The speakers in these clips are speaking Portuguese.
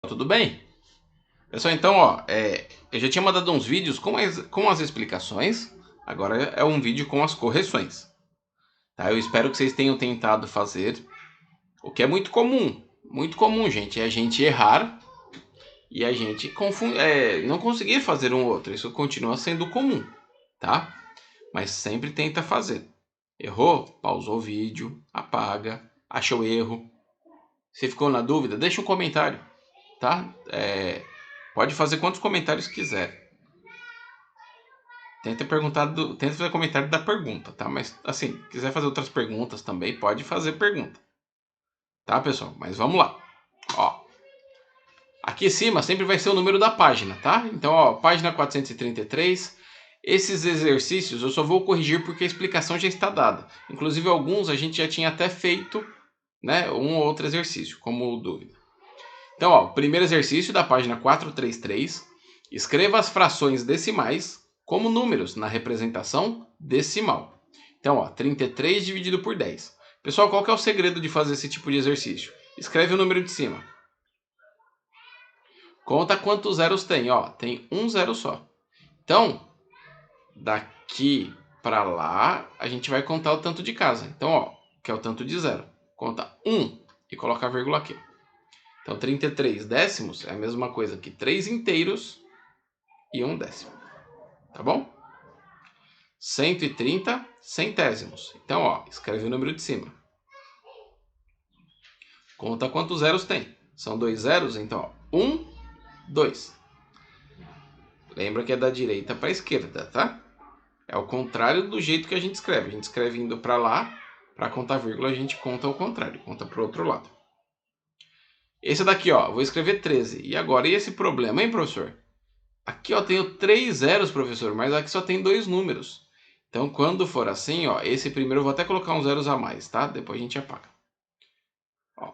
Tudo bem? Pessoal, então, eu já tinha mandado uns vídeos com as explicações, agora é um vídeo com as correções. Tá? Eu espero que vocês tenham tentado fazer, o que é muito comum, gente, é a gente errar e a gente não conseguir fazer um outro. Isso continua sendo comum, tá? Mas sempre tenta fazer. Errou? Pausou o vídeo, apaga, acha o erro. Se ficou na dúvida, deixa um comentário, tá? Pode fazer quantos comentários quiser. Tenta fazer comentário da pergunta, tá? Mas assim, quiser fazer outras perguntas também, pode fazer pergunta. Tá, pessoal? Mas vamos lá. Ó, aqui em cima sempre vai ser o número da página, tá? Então, ó, página 433. Esses exercícios eu só vou corrigir porque a explicação já está dada. Inclusive alguns a gente já tinha até feito, né, um ou outro exercício, como dúvida. Então, ó, primeiro exercício da página 433. Escreva as frações decimais como números na representação decimal. Então, ó, 33 dividido por 10. Pessoal, qual que é o segredo de fazer esse tipo de exercício? Escreve o número de cima. Conta quantos zeros tem. Ó, tem um zero só. Então, daqui para lá, a gente vai contar o tanto de casa. Então, ó, que é o tanto de zero. Conta 1 e coloca a vírgula aqui. Então, 33 décimos é a mesma coisa que 3 inteiros e 1 décimo. Tá bom? 130 centésimos. Então, ó, escreve o número de cima. Conta quantos zeros tem. São 2 zeros, então, ó, 1, 2. Lembra que é da direita para a esquerda, tá? É o contrário do jeito que a gente escreve. A gente escreve indo para lá, para contar vírgula, a gente conta ao contrário, conta para o outro lado. Esse daqui, ó, vou escrever 13. E agora, e esse problema, hein, professor? Aqui, ó, tenho 3 zeros, professor, mas aqui só tem 2 números. Então, quando for assim, ó, esse primeiro eu vou até colocar uns zeros a mais, tá? Depois a gente apaga. Ó,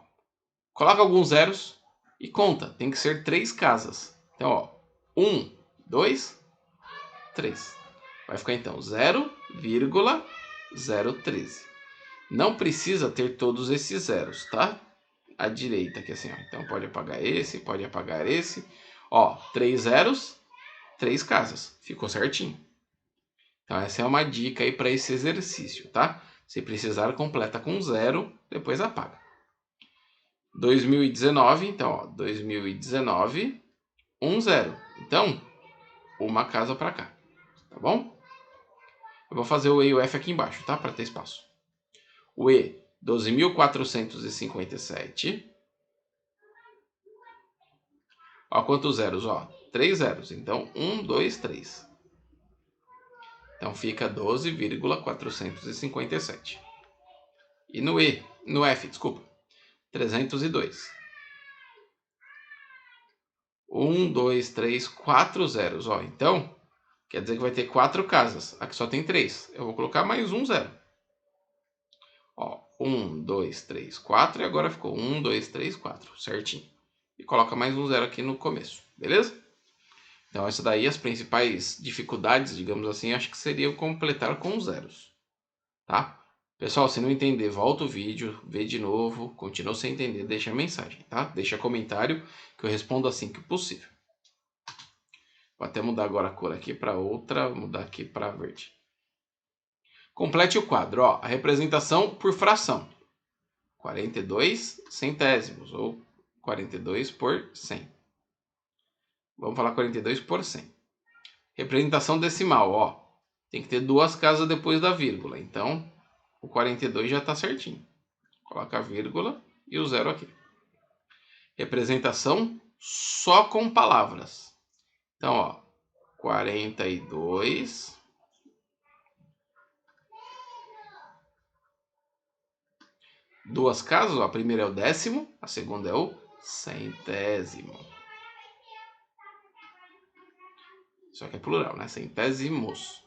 coloca alguns zeros e conta. Tem que ser 3 casas. Então, ó, 1, 2, 3. Vai ficar, então, 0,013. Não precisa ter todos esses zeros, tá? À direita aqui assim, ó. Então, pode apagar esse, pode apagar esse. Ó, 3 zeros, 3 casas. Ficou certinho. Então, essa é uma dica aí para esse exercício, tá? Se precisar, completa com 0, depois apaga. 2019, então, ó, 2019, 0. Então, uma casa para cá, tá bom? Eu vou fazer o E e o F aqui embaixo, tá? Para ter espaço. O E, 12.457. Ó, quantos zeros? Ó, 3 zeros. Então, 1, 2, 3. Então, fica 12,457. E no F, desculpa, 302. 1, 2, 3, 4 zeros. Ó, então, quer dizer que vai ter 4 casas. Aqui só tem 3. Eu vou colocar mais um zero. Ó, 1, 2, 3, 4. E agora ficou 1, 2, 3, 4. Certinho. E coloca mais um zero aqui no começo. Beleza? Então, essa daí, as principais dificuldades, digamos assim, acho que seriam completar com zeros. Tá? Pessoal, se não entender, volta o vídeo, vê de novo. Continua sem entender, deixa mensagem, tá? Deixa comentário que eu respondo assim que possível. Vou até mudar agora a cor aqui para outra, mudar aqui para verde. Complete o quadro, ó, a representação por fração. 42 centésimos, ou 42 por 100. Vamos falar 42 por 100. Representação decimal, ó. Tem que ter 2 casas depois da vírgula. Então, o 42 já está certinho. Coloca a vírgula e o zero aqui. Representação só com palavras. Então, ó, 42. Duas casas, ó, a primeira é o décimo, a segunda é o centésimo. Isso aqui é plural, né? Centésimos.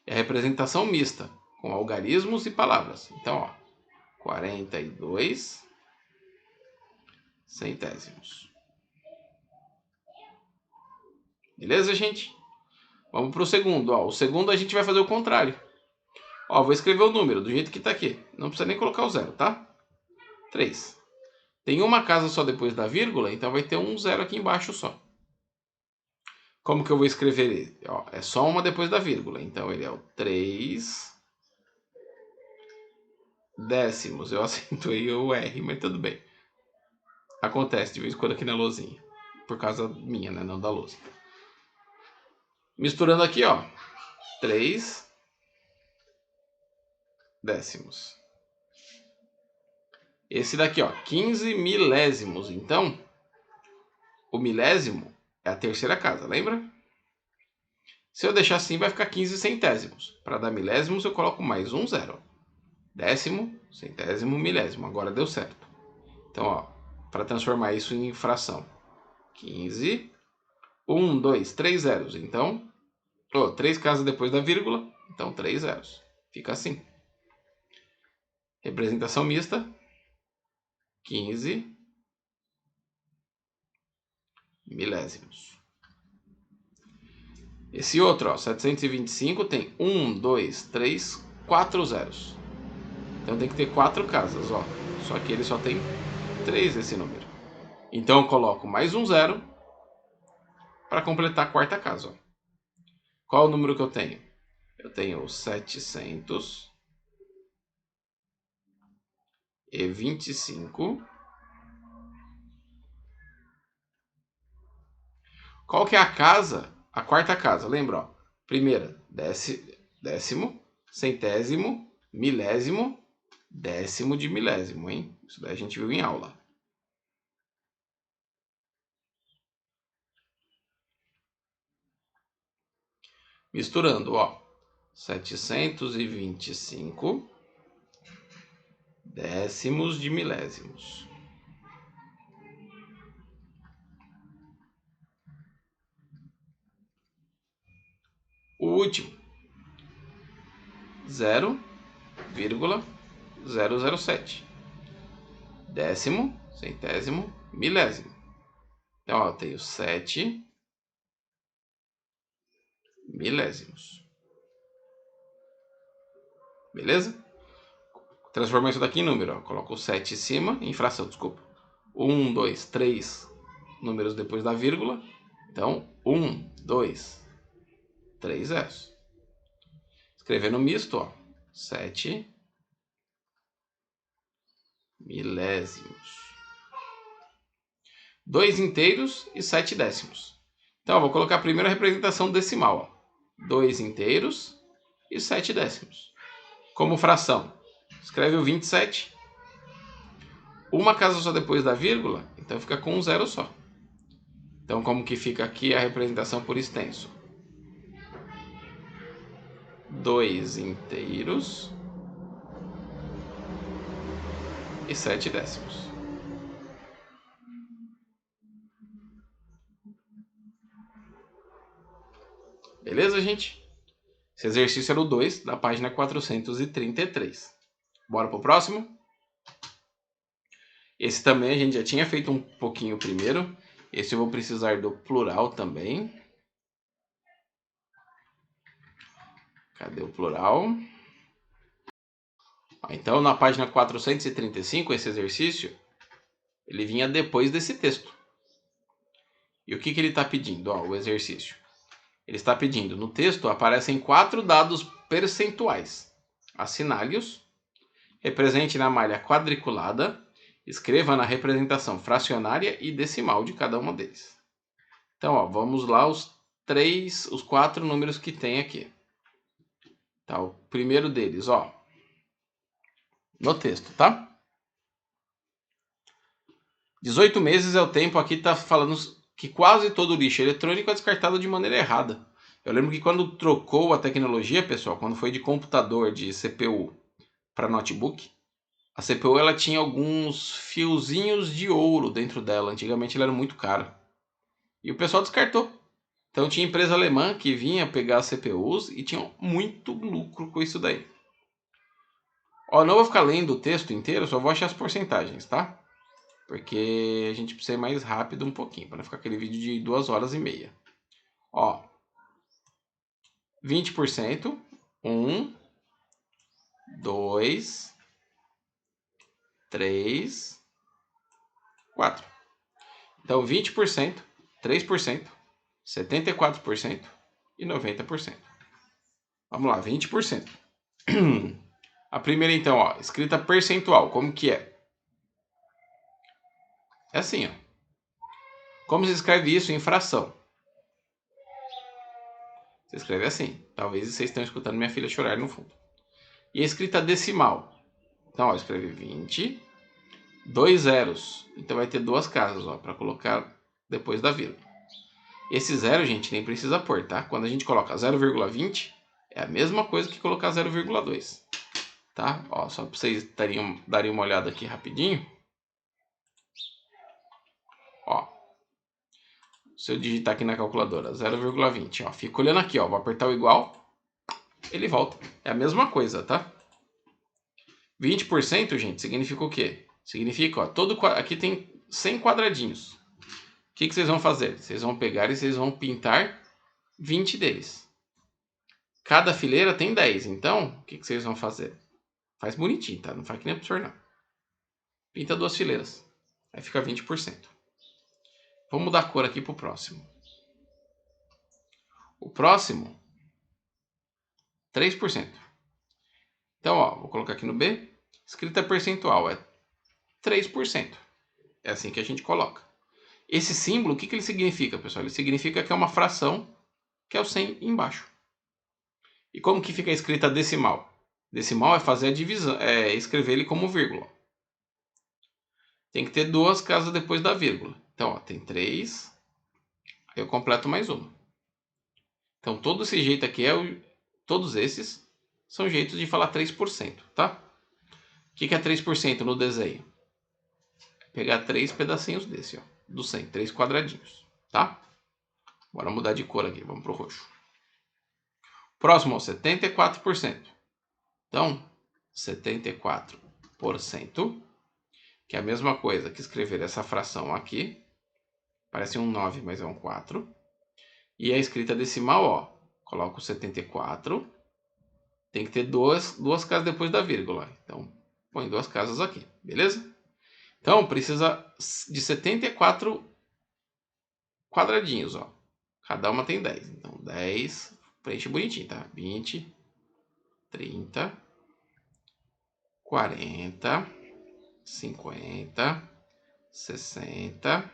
É a representação mista, com algarismos e palavras. Então, ó, 42 centésimos. Beleza, gente? Vamos para o segundo. Ó. O segundo a gente vai fazer o contrário. Ó, vou escrever o número do jeito que está aqui. Não precisa nem colocar o zero, tá? 3. Tem uma casa só depois da vírgula, então vai ter um zero aqui embaixo só. Como que eu vou escrever ele? Ó, é só uma depois da vírgula, então ele é o 3 décimos. Eu acentuei o R, mas tudo bem. Acontece de vez em quando aqui na lousinha. Por causa minha, né? Não da lousa. Misturando aqui, ó. 3 décimos. Esse daqui, ó. 15 milésimos. Então, o milésimo é a terceira casa, lembra? Se eu deixar assim, vai ficar 15 centésimos. Para dar milésimos, eu coloco mais um zero. Décimo, centésimo, milésimo. Agora deu certo. Então, ó, para transformar isso em fração. 15, 1, 2, 3 zeros. Então, 3 casas depois da vírgula, então 3 zeros. Fica assim. Representação mista, 15 milésimos. Esse outro, ó, 725, tem 1, 2, 3, 4 zeros. Então tem que ter 4 casas, ó. Só que ele só tem 3 esse número. Então eu coloco mais um zero para completar a quarta casa, ó. Qual é o número que eu tenho? Eu tenho 725. Qual que é a casa? A quarta casa, lembra? Ó. Primeira, décimo, centésimo, milésimo, décimo de milésimo, hein? Isso daí a gente viu em aula. Misturando, ó. 725 décimos de milésimos. O último, 0,007. Décimo, centésimo, milésimo. Então, ó, eu tenho 7 milésimos. Beleza? Transforma isso daqui em número. Ó. Coloco o 7 em cima, em fração, desculpa. 1, 2, 3 números depois da vírgula. Então, 1, 2, 3 zeros. Escrevendo misto, ó. 7 milésimos. 2 inteiros e 7 décimos. Então, eu vou colocar a primeira representação decimal. Ó. 2 inteiros e 7 décimos. Como fração, escreve o 27. Uma casa só depois da vírgula, então fica com um zero só. Então, como que fica aqui a representação por extenso? 2 inteiros e 7 décimos. Beleza, gente? Esse exercício era o 2, da página 433. Bora pro próximo? Esse também a gente já tinha feito um pouquinho primeiro. Esse eu vou precisar do plural também. Cadê o plural? Então, na página 435, esse exercício, ele vinha depois desse texto. E o que ele está pedindo? Ó, o exercício. Ele está pedindo, no texto aparecem 4 dados percentuais. Assinale-os, represente na malha quadriculada, escreva na representação fracionária e decimal de cada um deles. Então, ó, vamos lá os 4 números que tem aqui. Tá, o primeiro deles, ó, no texto, tá? 18 meses é o tempo, aqui tá falando que quase todo lixo eletrônico é descartado de maneira errada. Eu lembro que quando trocou a tecnologia, pessoal, quando foi de computador, de CPU para notebook, a CPU ela tinha alguns fiozinhos de ouro dentro dela. Antigamente ela era muito cara. E o pessoal descartou. Então tinha empresa alemã que vinha pegar as CPUs e tinha muito lucro com isso daí. Ó, não vou ficar lendo o texto inteiro, só vou achar as porcentagens, tá? Porque a gente precisa ir mais rápido um pouquinho, para não ficar aquele vídeo de 2 horas e meia. Ó, 20%, 1, 2, 3, 4. Então, 20%, 3%, 74% e 90%. Vamos lá, 20%. A primeira, então, ó, escrita percentual, como que é? É assim, ó. Como se escreve isso em fração? Você escreve assim. Talvez vocês estejam escutando minha filha chorar no fundo. E a escrita decimal. Então, ó, escreve 20, 2 zeros. Então vai ter duas casas, ó, para colocar depois da vírgula. Esse zero, gente, nem precisa pôr, tá? Quando a gente coloca 0,20, é a mesma coisa que colocar 0,2. Tá? Ó, só para vocês darem uma olhada aqui rapidinho. Ó, se eu digitar aqui na calculadora 0,20, ó, fica olhando aqui, ó, vou apertar o igual, ele volta. É a mesma coisa, tá? 20%, gente, significa o quê? Significa, ó, aqui tem 100 quadradinhos. O que vocês vão fazer? Vocês vão pegar e vocês vão pintar 20 deles. Cada fileira tem 10, então, o que vocês vão fazer? Faz bonitinho, tá? Não faz que nem professor, não. Pinta duas fileiras. Aí fica 20%. Vamos mudar a cor aqui pro próximo. O próximo, 3%. Então, ó, vou colocar aqui no B. Escrita percentual é 3%. É assim que a gente coloca. Esse símbolo, o que ele significa, pessoal? Ele significa que é uma fração, que é o 100 embaixo. E como que fica a escrita decimal? Decimal é fazer a divisão, é escrever ele como vírgula. Tem que ter duas casas depois da vírgula. Então, ó, tem 3, aí eu completo mais uma. Então, todo esse jeito aqui todos esses são jeitos de falar 3%, tá? O que é 3% no desenho? É pegar 3 pedacinhos desse, ó, do 100, 3 quadradinhos, tá? Bora mudar de cor aqui, vamos pro roxo. Próximo, ó, 74%. Então, 74%, que é a mesma coisa que escrever essa fração aqui. Parece um 9, mas é um 4. E a escrita decimal, ó, coloco 74. Tem que ter duas casas depois da vírgula. Então, põe duas casas aqui, beleza? Então, precisa de 74 quadradinhos, ó. Cada uma tem 10. Então, 10, preenche bonitinho, tá? 20, 30, 40, 50, 60,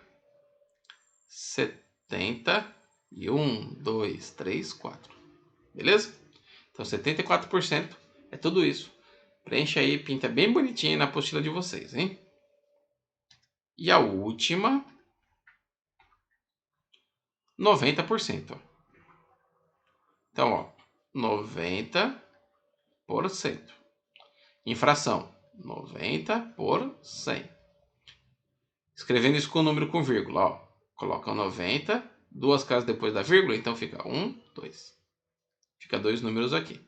70 e 1, 2, 3, 4. Beleza? Então, 74% é tudo isso. Preenche aí, pinta bem bonitinho na apostila de vocês, hein? E a última, 90%. Então, ó, 90%. Infração, 90 por 100. Escrevendo isso com o número com vírgula, ó. Coloca 90, duas casas depois da vírgula, então fica 1, 2. Fica dois números aqui.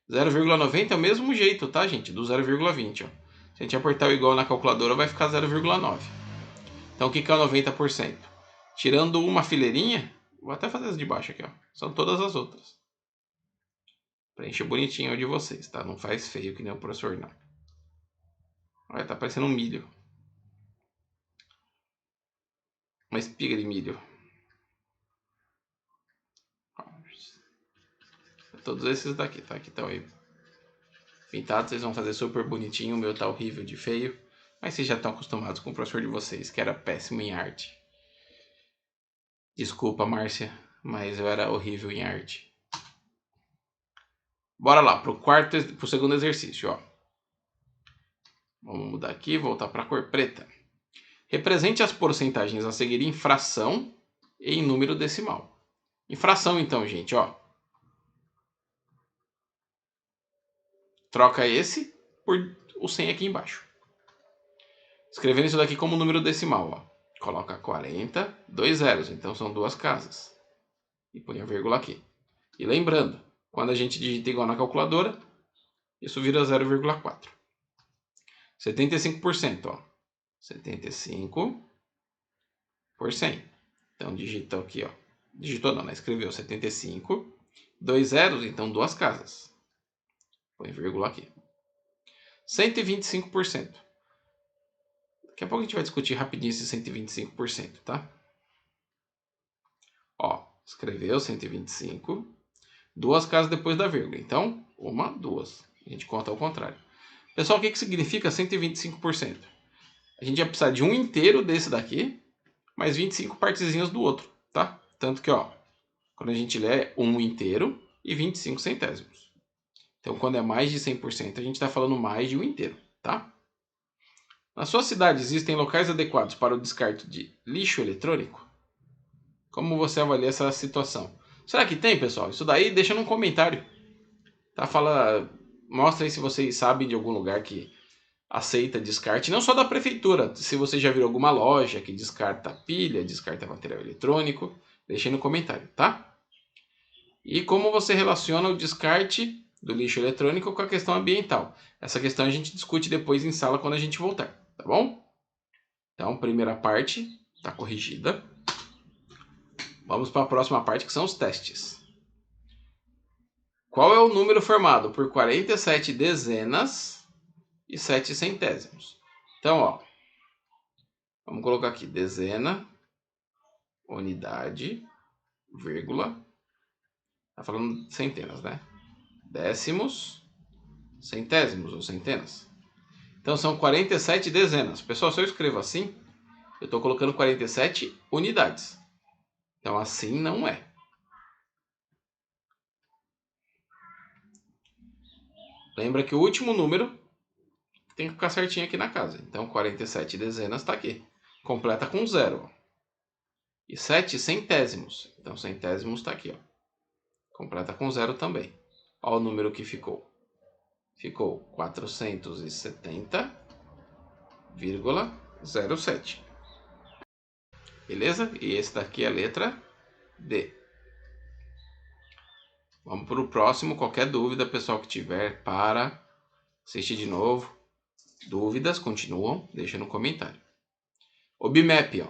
0,90 é o mesmo jeito, tá, gente? Do 0,20, ó. Se a gente apertar o igual na calculadora, vai ficar 0,9. Então, o que é o 90%? Tirando uma fileirinha, vou até fazer as de baixo aqui, ó. São todas as outras. Preenche bonitinho o de vocês, tá? Não faz feio que nem o professor, não. Olha, tá parecendo um milho. Uma espiga de milho. Todos esses daqui, tá? Que estão aí pintados. Vocês vão fazer super bonitinho. O meu tá horrível de feio. Mas vocês já estão acostumados com o professor de vocês, que era péssimo em arte. Desculpa, Márcia, mas eu era horrível em arte. Bora lá, pro segundo exercício, ó. Vamos mudar aqui, voltar para a cor preta. Represente as porcentagens a seguir em fração e em número decimal. Em fração, então, gente, ó. Troca esse por o 100 aqui embaixo. Escrevendo isso daqui como número decimal, ó. Coloca 40, 2 zeros, então são duas casas. E põe a vírgula aqui. E lembrando, quando a gente digita igual na calculadora, isso vira 0,4. 75%, ó. 75 por 100. Então digita aqui, ó. Digitou não, né? Escreveu 75. 2 zeros, então duas casas. Põe vírgula aqui. 125%. Daqui a pouco a gente vai discutir rapidinho esse 125%, tá? Ó, escreveu 125. Duas casas depois da vírgula. Então, uma, duas. A gente conta ao contrário. Pessoal, o que significa 125%? A gente vai precisar de um inteiro desse daqui, mais 25 partezinhas do outro, tá? Tanto que, ó, quando a gente lê é 1 inteiro e 25 centésimos. Então, quando é mais de 100%, a gente está falando mais de um inteiro, tá? Na sua cidade, existem locais adequados para o descarte de lixo eletrônico? Como você avalia essa situação? Será que tem, pessoal? Isso daí deixa num comentário. Tá? Mostra aí se vocês sabem de algum lugar que aceita descarte, não só da prefeitura. Se você já viu alguma loja que descarta pilha, descarta material eletrônico, deixa aí no comentário, tá? E como você relaciona o descarte do lixo eletrônico com a questão ambiental? Essa questão a gente discute depois em sala quando a gente voltar, tá bom? Então, primeira parte está corrigida. Vamos para a próxima parte, que são os testes. Qual é o número formado por 47 dezenas e 7 centésimos? Então, ó, vamos colocar aqui dezena, unidade, vírgula. Tá falando de centenas, né? Décimos, centésimos ou centenas. Então são 47 dezenas. Pessoal, se eu escrevo assim, eu estou colocando 47 unidades. Então assim não é. Lembra que o último número tem que ficar certinho aqui na casa. Então 47 dezenas está aqui. Completa com zero. E 7 centésimos. Então centésimos está aqui. Ó. Completa com zero também. Olha o número que ficou. Ficou 470,07. Beleza? E esse daqui é a letra D. Vamos para o próximo. Qualquer dúvida, pessoal que tiver, assistir de novo. Dúvidas continuam, deixa no comentário. O BIMAP, ó.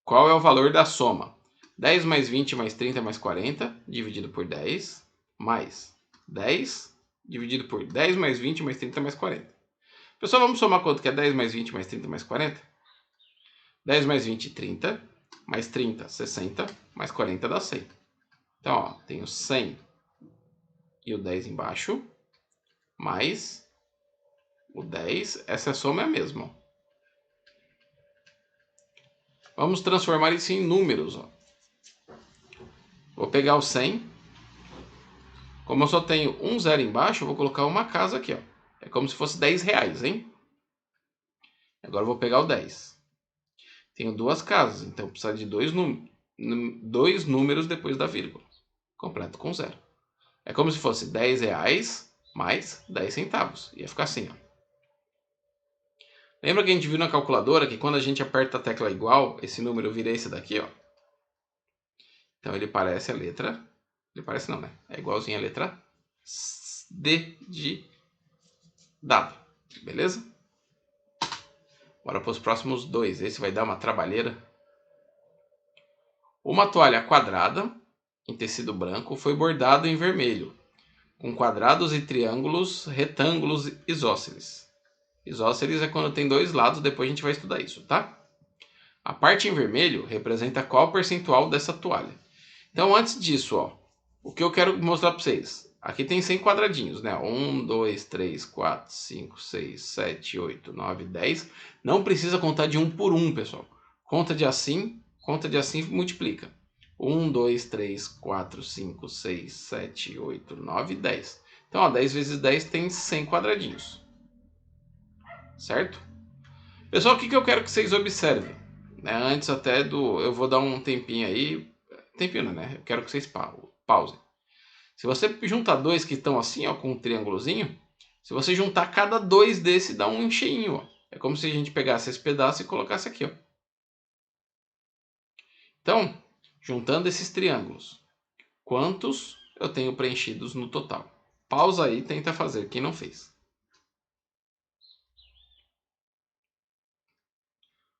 Qual é o valor da soma? 10 mais 20 mais 30 mais 40, dividido por 10, mais 10, dividido por 10 mais 20 mais 30 mais 40. Pessoal, vamos somar quanto que é 10 mais 20 mais 30 mais 40? 10 mais 20, 30, mais 30, 60, mais 40 dá 100. Então, ó, tenho 100 e o 10 embaixo, mais o 10, essa soma é a mesma. Vamos transformar isso em números. Ó. Vou pegar o 100. Como eu só tenho um zero embaixo, eu vou colocar uma casa aqui. Ó. É como se fosse 10 reais, hein? Agora eu vou pegar o 10. Tenho duas casas, então precisa de dois números depois da vírgula. Completo com zero. É como se fosse 10 reais mais 10 centavos. Ia ficar assim, ó. Lembra que a gente viu na calculadora que quando a gente aperta a tecla igual, esse número vira esse daqui, ó. Então ele parece a letra... Ele parece não, né? É igualzinho a letra D de dado. Beleza? Bora para os próximos dois. Esse vai dar uma trabalheira. Uma toalha quadrada, em tecido branco, foi bordada em vermelho, com quadrados e triângulos, retângulos isósceles. Isósceles é quando tem dois lados, depois a gente vai estudar isso, tá? A parte em vermelho representa qual percentual dessa toalha. Então, antes disso, ó, o que eu quero mostrar para vocês. Aqui tem 100 quadradinhos, né? 1, 2, 3, 4, 5, 6, 7, 8, 9, 10. Não precisa contar de um por um, pessoal. Conta de assim e multiplica. 1, 2, 3, 4, 5, 6, 7, 8, 9, 10. Então, ó, 10 vezes 10 tem 100 quadradinhos. Certo? Pessoal, o que eu quero que vocês observem? Né? Antes até do... Eu vou dar um tempinho aí. Tempinho não, né? Eu quero que vocês pausem. Se você juntar dois que estão assim, ó, com um triângulozinho, se você juntar cada dois desse, dá um cheinho, ó. É como se a gente pegasse esse pedaço e colocasse aqui, ó. Então, juntando esses triângulos, quantos eu tenho preenchidos no total? Pausa aí e tenta fazer, quem não fez.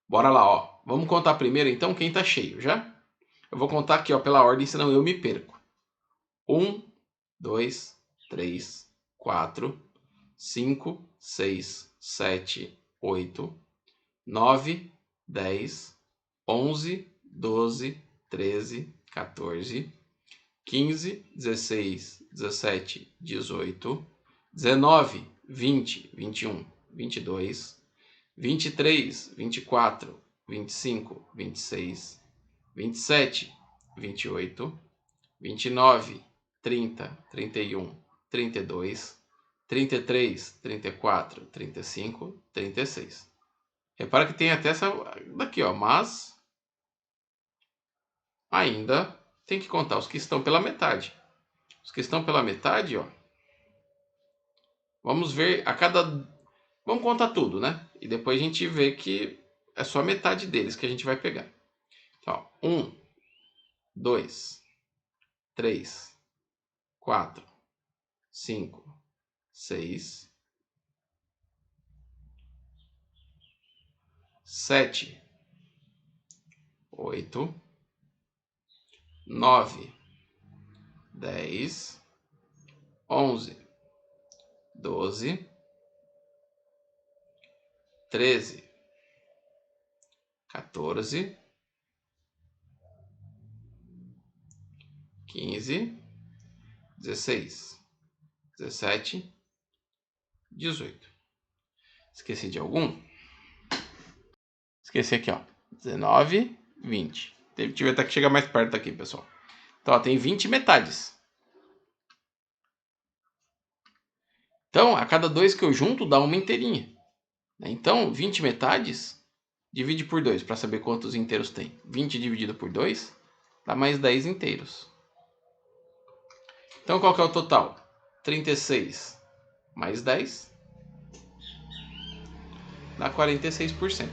Bora lá, ó. Vamos contar primeiro, então, quem tá cheio, já? Eu vou contar aqui, ó, pela ordem, senão eu me perco. 1, 2, 3, 4, 5, 6, 7, 8, 9, 10, 11, 12, 13, 14, 15, 16, 17, 18, 19, 20, 21, 22, 23, 24, 25, 26, 27, 28, 29, 30, 31, 32, 33, 34, 35, 36. Repara que tem até essa daqui, ó, mas ainda tem que contar os que estão pela metade. Os que estão pela metade, ó, vamos ver a cada... Vamos contar tudo, né? E depois a gente vê que é só metade deles que a gente vai pegar. Então, 1, 2, 3, 4, 5, 6, 7, 8, 9, 10, 11, 12, 13, 14, 15, 16, 17, 18. Esqueci de algum? Esqueci aqui, ó. 19, 20. Tive até que chegar mais perto aqui, pessoal. Então, ó, tem 20 metades. Então, a cada 2 que eu junto, dá uma inteirinha. Então, 20 metades, divide por 2 para saber quantos inteiros tem. 20 dividido por 2, dá mais 10 inteiros. Então, qual que é o total? 36 mais 10 dá 46%.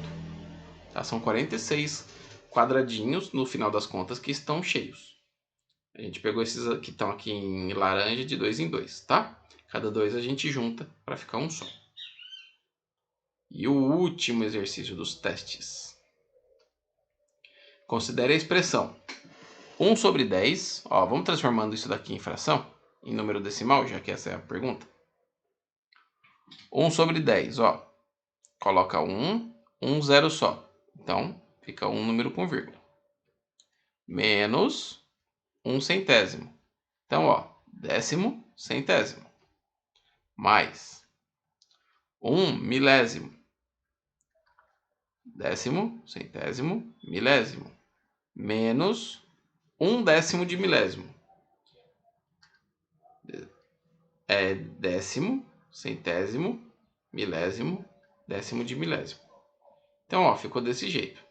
Tá? São 46 quadradinhos, no final das contas, que estão cheios. A gente pegou esses que estão aqui em laranja de 2 em 2, tá? Cada 2 a gente junta para ficar um só. E o último exercício dos testes. Considere a expressão 1 sobre 10. Ó, vamos transformando isso daqui em fração, em número decimal, já que essa é a pergunta. 1 sobre 10, ó. Coloca 1, 0 só. Então, fica um número com vírgula. Menos 1 centésimo. Então, ó, décimo, centésimo. Mais 1 milésimo. Décimo, centésimo, milésimo. Menos 1 décimo de milésimo. É décimo, centésimo, milésimo, décimo de milésimo. Então, ó, ficou desse jeito.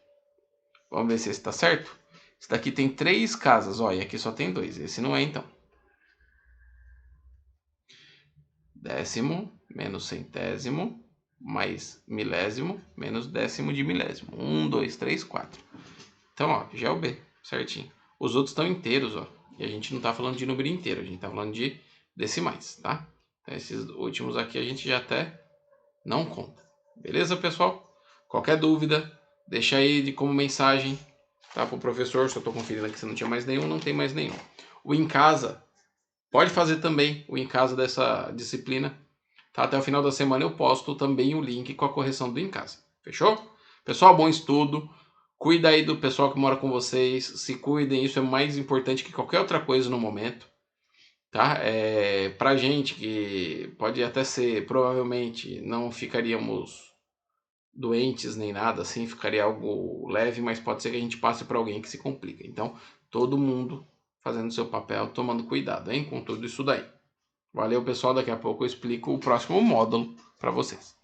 Vamos ver se esse está certo? Esse daqui tem 3 casas, ó, e aqui só tem 2. Esse não é, então. Décimo menos centésimo mais milésimo menos décimo de milésimo. 1, 2, 3, 4. Então, ó, já é o B, certinho. Os outros estão inteiros, ó. E a gente não está falando de número inteiro, a gente está falando de decimais, tá? Então, esses últimos aqui a gente já até não conta. Beleza, pessoal? Qualquer dúvida, deixa aí como mensagem, tá? Pro professor, só estou conferindo aqui se não tinha mais nenhum, não tem mais nenhum. O em casa, pode fazer também o em casa dessa disciplina. Tá? Até o final da semana eu posto também o link com a correção do em casa. Fechou? Pessoal, bom estudo. Cuida aí do pessoal que mora com vocês. Se cuidem, isso é mais importante que qualquer outra coisa no momento. Tá? Pra gente que pode até ser, provavelmente, não ficaríamos doentes nem nada assim, ficaria algo leve, mas pode ser que a gente passe para alguém que se complica. Então, todo mundo fazendo seu papel, tomando cuidado, hein, com tudo isso daí. Valeu, pessoal. Daqui a pouco eu explico o próximo módulo para vocês.